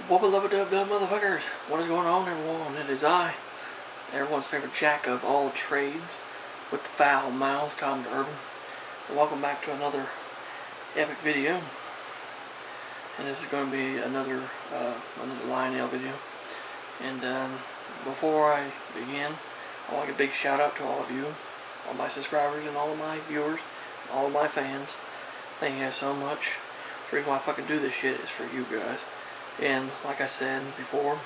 Wubba lubba dub dub motherfuckers, what is going on everyone? It is I, everyone's favorite jack of all trades, with the foul mouth, Common Urban. And welcome back to another epic video. And this is going to be another Lionel video. And before I begin, I want to give a big shout out to all of you, all my subscribers and all of my viewers, all of my fans. Thank you guys so much. The reason why I fucking do this shit is for you guys. And like I said before,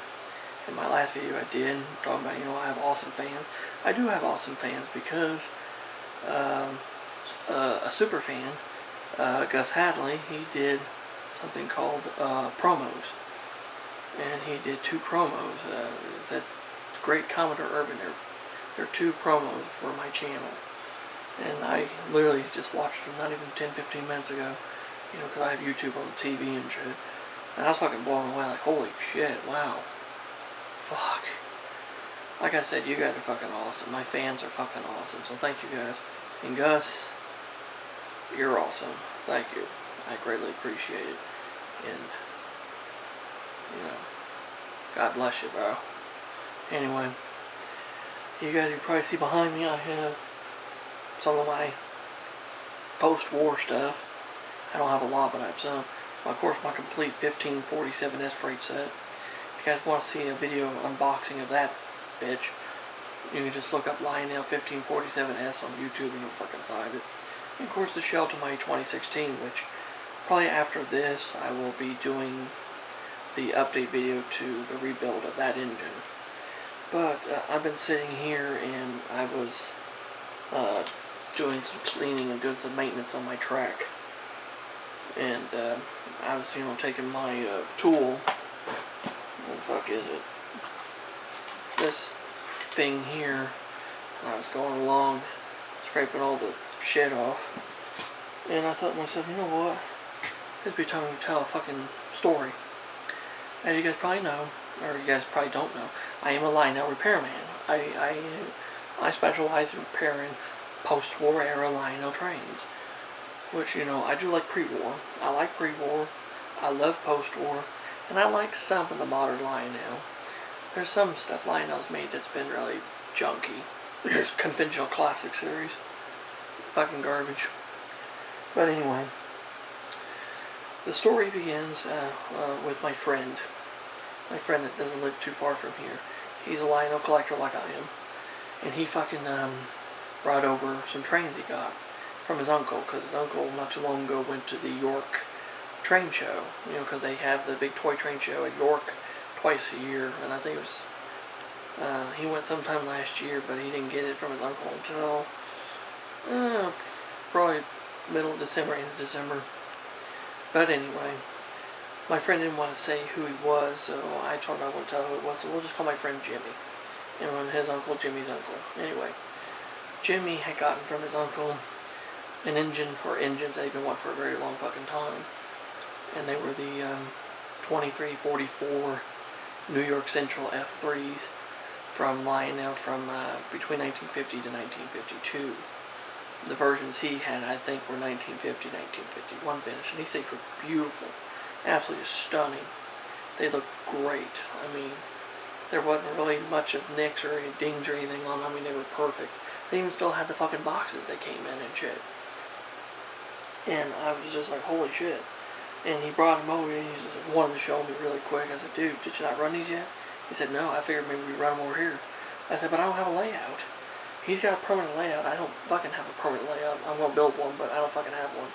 in my last video I did, talking about, I have awesome fans. I do have awesome fans because a super fan, Guss Hadley, he did something called promos. And he did 2 promos. It's that great Commodore Urban. There are 2 promos for my channel. And I literally just watched them not even 10-15 minutes ago. Because I have YouTube on the TV and shit. And I was fucking blown away, like, holy shit, wow. Fuck. Like I said, you guys are fucking awesome. My fans are fucking awesome, so thank you guys. And Guss, you're awesome. Thank you. I greatly appreciate it. And, God bless you, bro. Anyway, you guys can probably see behind me, I have some of my post-war stuff. I don't have a lot, but I have some. Of course, my complete 1547 f3's set. If you guys want to see a video unboxing of that bitch, you can just look up Lionel 1547S on YouTube and you'll fucking find it. And of course, the shell to my 2016, which probably after this, I will be doing the update video to the rebuild of that engine. But I've been sitting here and I was doing some cleaning and doing some maintenance on my track. And I was, taking my tool. What the fuck is it? This thing here. And I was going along, scraping all the shit off. And I thought to myself, you know what? It'd be time to tell a fucking story. As you guys probably know, or you guys probably don't know, I am a Lionel repairman. I specialize in repairing post-war era Lionel trains. Which, I do like pre-war. I like pre-war. I love post-war. And I like some of the modern Lionel. There's some stuff Lionel's made that's been really junky. Conventional classic series. Fucking garbage. But anyway. The story begins with my friend. My friend that doesn't live too far from here. He's a Lionel collector like I am. And he fucking brought over some trains he got from his uncle, because his uncle not too long ago went to the York train show, because they have the big toy train show at York twice a year, and I think it was, he went sometime last year, but he didn't get it from his uncle until, probably middle of December, end of December. But anyway, my friend didn't want to say who he was, so I told him I wouldn't tell who it was, so we'll just call my friend Jimmy. And his uncle, Jimmy's uncle. Anyway, Jimmy had gotten from his uncle an engine, or engines that he'd been wanting for a very long fucking time. And they were the 2344 New York Central f3's from Lionel from between 1950 to 1952. The versions he had, I think, were 1950, 1951 finish. And these things were beautiful. Absolutely stunning. They looked great. I mean, there wasn't really much of nicks or any dings or anything on them. I mean, they were perfect. They even still had the fucking boxes they came in and shit. And I was just like, holy shit. And he brought him over and he wanted to show me really quick. I said, dude, did you not run these yet? He said, no, I figured maybe we run them over here. I said, but I don't have a layout. He's got a permanent layout. I don't fucking have a permanent layout. I'm going to build one, but I don't fucking have one.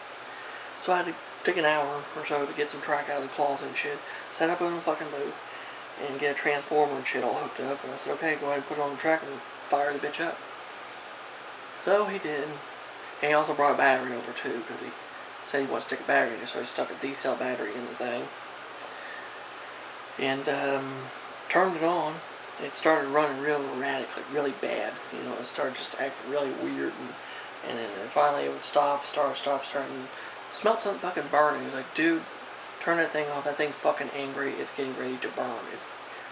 So I had to take an hour or so to get some track out of the closet and shit, set up in a fucking booth, and get a transformer and shit all hooked up. And I said, okay, go ahead and put it on the track and fire the bitch up. So he did. And he also brought a battery over too, because he said he wanted to stick a battery in it, so he stuck a D-cell battery in the thing. And turned it on. It started running real erratic, like really bad. It started just acting really weird. And then finally it would start, and smelled something fucking burning. He was like, dude, turn that thing off. That thing's fucking angry. It's getting ready to burn. It's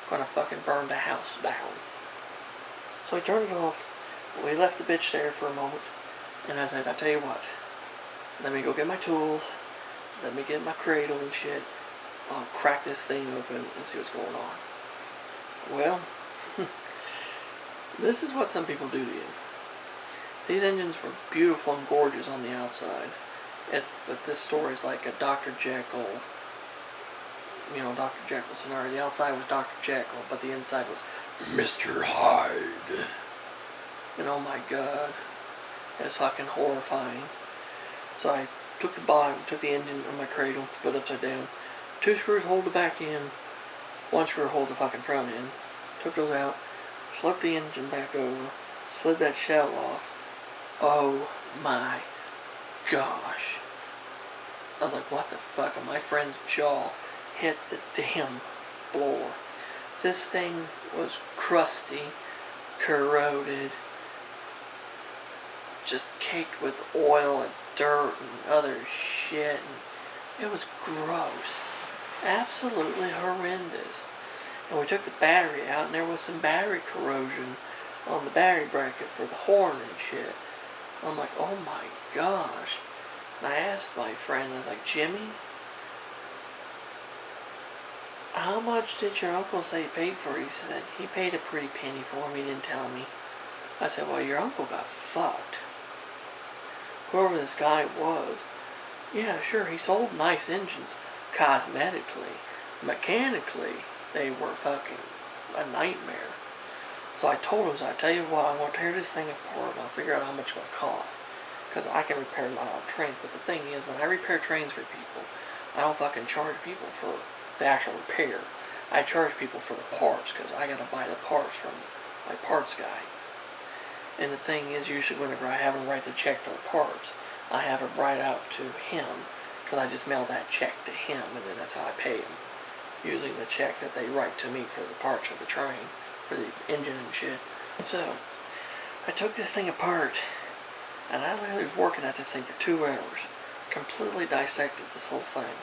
gonna fucking burn the house down. So I turned it off. We left the bitch there for a moment. And I said, I tell you what, let me go get my tools, let me get my cradle and shit, I'll crack this thing open and see what's going on. Well, this is what some people do to you. These engines were beautiful and gorgeous on the outside. But this story is like a Dr. Jekyll, Dr. Jekyll scenario. The outside was Dr. Jekyll, but the inside was Mr. Hyde. And oh my god, it's fucking horrifying. So I took the engine on my cradle, put it upside down. 2 screws hold the back end, 1 screw hold the fucking front end. Took those out, flipped the engine back over, slid that shell off. Oh my gosh. I was like, what the fuck? And my friend's jaw hit the damn floor. This thing was crusty, corroded, just caked with oil and dirt and other shit. And it was gross. Absolutely horrendous. And we took the battery out, and there was some battery corrosion on the battery bracket for the horn and shit. I'm like, oh my gosh. And I asked my friend, I was like, Jimmy, how much did your uncle say he paid for it? He said, he paid a pretty penny for him, he didn't tell me. I said, well, your uncle got fucked. Whoever this guy was. Yeah, sure, he sold nice engines, cosmetically. Mechanically, they were fucking a nightmare. So I told him, I tell you what, I'm going to tear this thing apart and I'll figure out how much it's going to cost. Because I can repair a lot of trains. But the thing is, when I repair trains for people, I don't fucking charge people for the actual repair. I charge people for the parts, because I got to buy the parts from my parts guy. And the thing is, usually whenever I have him write the check for the parts, I have it write out to him, because I just mail that check to him, and then that's how I pay him. Using the check that they write to me for the parts for the train, for the engine and shit. So, I took this thing apart, and I literally was working at this thing for 2 hours. Completely dissected this whole thing.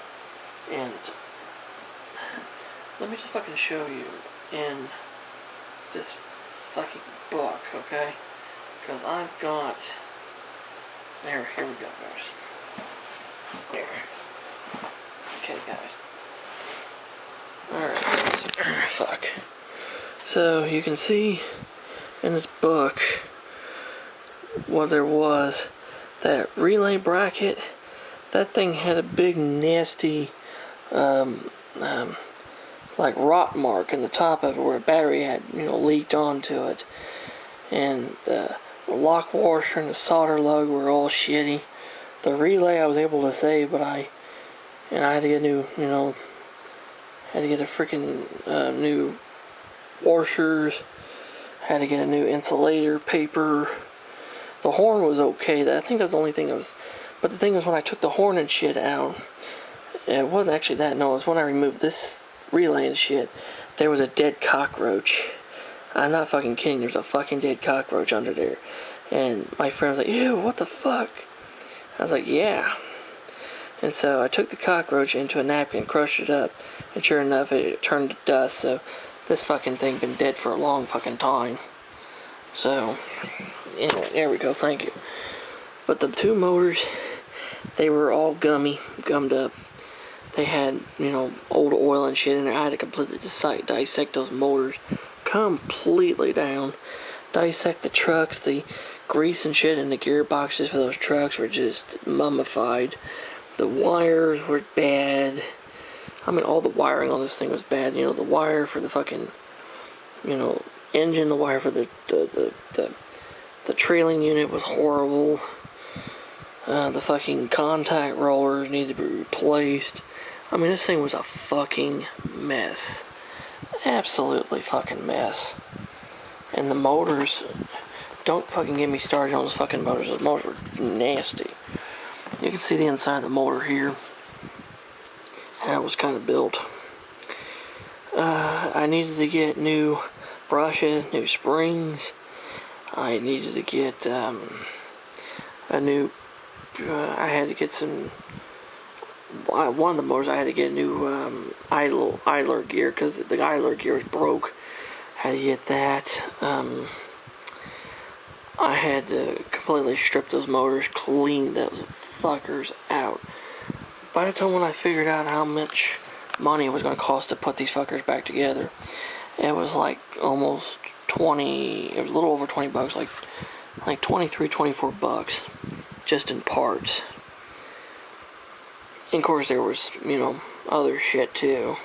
And let me just fucking show you in this fucking book, okay? Because I've got... here we go, guys. There. Okay, guys. Alright, fuck. So, you can see in this book what there was. That relay bracket, that thing had a big nasty like rot mark in the top of it where a battery had leaked onto it, and the lock washer and the solder lug were all shitty. The relay I was able to save, but I had to get new had to get a freaking new washers, had to get a new insulator paper. The horn was okay. I think that's the only thing that was... But the thing was, when I took the horn and shit out, it wasn't actually that. No, it was when I removed this relay and shit, there was a dead cockroach. I'm not fucking kidding. There's a fucking dead cockroach under there. And my friend was like, ew, what the fuck? I was like, yeah. And so I took the cockroach into a napkin, crushed it up, and sure enough, it turned to dust. So this fucking thing been dead for a long fucking time. So... anyway, there we go, thank you. But the 2 motors, they were all gummed up. They had, old oil and shit in there. I had to completely dissect those motors completely down. Dissect the trucks, the grease and shit in the gearboxes for those trucks were just mummified. The wires were bad. I mean, all the wiring on this thing was bad. The wire for the fucking, engine, the wire for the trailing unit was horrible. The fucking contact rollers needed to be replaced. I mean, this thing was a fucking mess. Absolutely fucking mess. And the motors, don't fucking get me started on those fucking motors. Those motors were nasty. You can see the inside of the motor here. How it was kind of built. I needed to get new brushes, new springs. I needed to get a new... I had to get some... one of the motors, I had to get a new idler gear, because the idler gear was broke. I had to get that. I had to completely strip those motors, clean those fuckers out. By the time when I figured out how much money it was going to cost to put these fuckers back together. It was like almost 20, it was a little over 20 bucks, like 23, 24 bucks just in parts. And of course there was, you know, other shit too.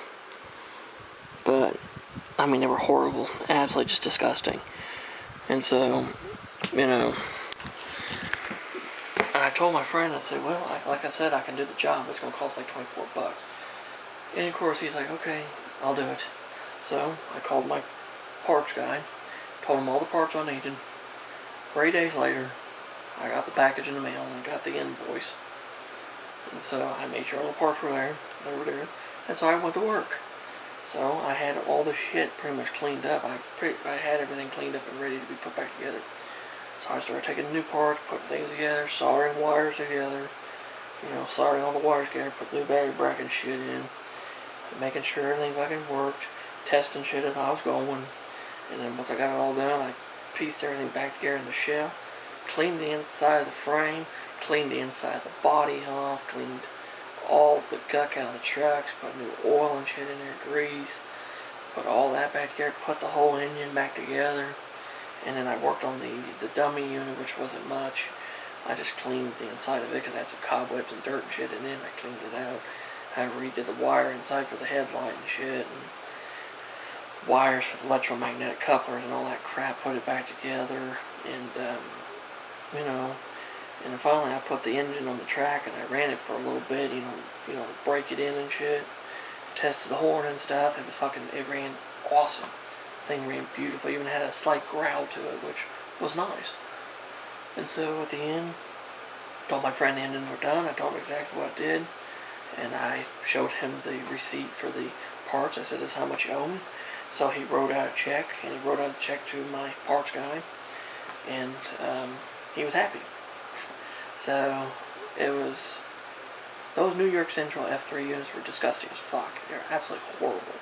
But, I mean, they were horrible. Absolutely just disgusting. And so, you know, I told my friend, I said, well, like I said, I can do the job. It's going to cost like 24 bucks. And of course he's like, okay, I'll do it. So I called my parts guy, told him all the parts I needed. 3 days later, I got the package in the mail and got the invoice. And so I made sure all the parts were there. They were there. And so I went to work. So I had all the shit pretty much cleaned up. I had everything cleaned up and ready to be put back together. So I started taking new parts, putting things together, soldering wires together, you know, soldering all the wires together, put new battery bracket shit in, making sure everything fucking worked, testing shit as I was going. And then once I got it all done, I pieced everything back together in the shell, cleaned the inside of the frame, cleaned the inside of the body off, cleaned all the guck out of the trucks, put new oil and shit in there, grease, put all that back together, put the whole engine back together. And then I worked on the dummy unit, which wasn't much. I just cleaned the inside of it because I had some cobwebs and dirt and shit in it. I cleaned it out. I redid the wire inside for the headlight and shit, and wires for the electromagnetic couplers and all that crap. Put it back together, and you know. And then finally I put the engine on the track and I ran it for a little bit, you know, break it in and shit. Tested the horn and stuff. It ran awesome. The thing ran beautiful. Even had a slight growl to it, which was nice. And so at the end, told my friend the engines were done. I told him exactly what I did. And I showed him the receipt for the parts. I said, this is how much you owe me. So he wrote out a check, and he wrote out a check to my parts guy. And he was happy. So, it was, those New York Central F3 units were disgusting as fuck. They're absolutely horrible.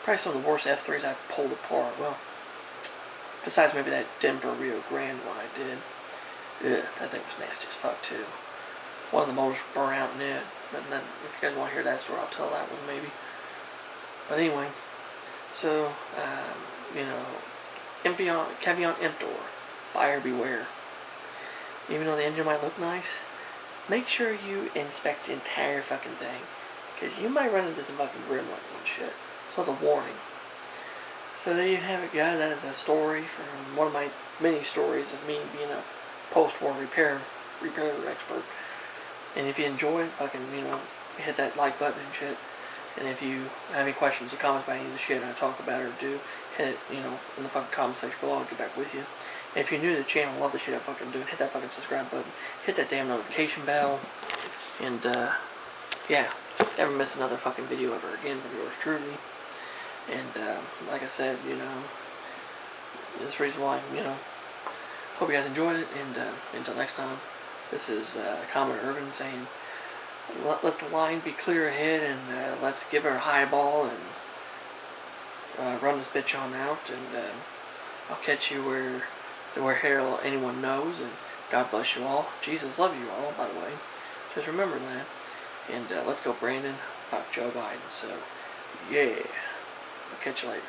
Probably some of the worst F3's I've pulled apart. Well, besides maybe that Denver Rio Grande one I did. Ugh, that thing was nasty as fuck too. One of the motors burned out in it. But then, if you guys want to hear that story, I'll tell that one maybe. But anyway, so, you know, caveat emptor, buyer beware. Even though the engine might look nice, make sure you inspect the entire fucking thing. Because you might run into some fucking gremlins and shit. So it's a warning. So there you have it, guys. That is a story from one of my many stories of me being a post-war repair expert. And if you enjoy it, fucking, you know, hit that like button and shit. And if you have any questions or comments about any of the shit I talk about or do, hit it, you know, in the fucking comment section below. I'll get back with you. And if you're new to the channel, love the shit I fucking do, hit that fucking subscribe button. Hit that damn notification bell. And, yeah, never miss another fucking video ever again from yours truly. And, like I said, you know, this is the reason why, you know, hope you guys enjoyed it. And, until next time, this is, Commodore Urban saying, let the line be clear ahead, and let's give her a high ball and run this bitch on out, and I'll catch you where hell anyone knows, and God bless you all. Jesus love you all, by the way. Just remember that. And let's go, Brandon. Fuck Joe Biden. So, yeah. I'll catch you later.